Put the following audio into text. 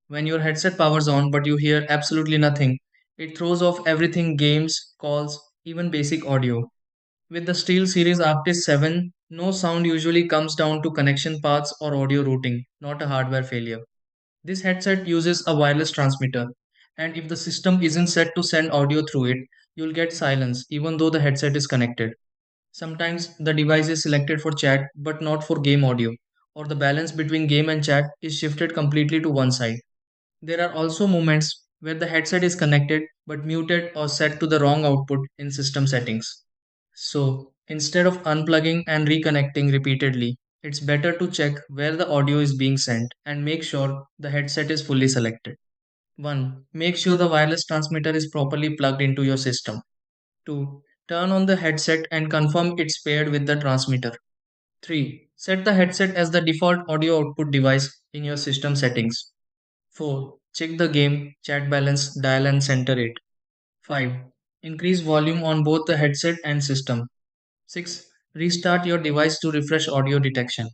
When your headset powers on but you hear absolutely nothing, it throws off everything games, calls, even basic audio. With the SteelSeries Arctis 7, no sound usually comes down to connection paths or audio routing, not a hardware failure. This headset uses a wireless transmitter, and if the system isn't set to send audio through it, you'll get silence even though the headset is connected. Sometimes the device is selected for chat but not for game audio, or the balance between game and chat is shifted completely to one side. There are also moments where the headset is connected but muted or set to the wrong output in system settings. So, instead of unplugging and reconnecting repeatedly, it's better to check where the audio is being sent and make sure the headset is fully selected. 1. Make sure the wireless transmitter is properly plugged into your system. 2. Turn on the headset and confirm it's paired with the transmitter. 3. Set the headset as the default audio output device in your system settings. 4. Check the game, chat balance, dial and center it. 5. Increase volume on both the headset and system. 6. Restart your device to refresh audio detection.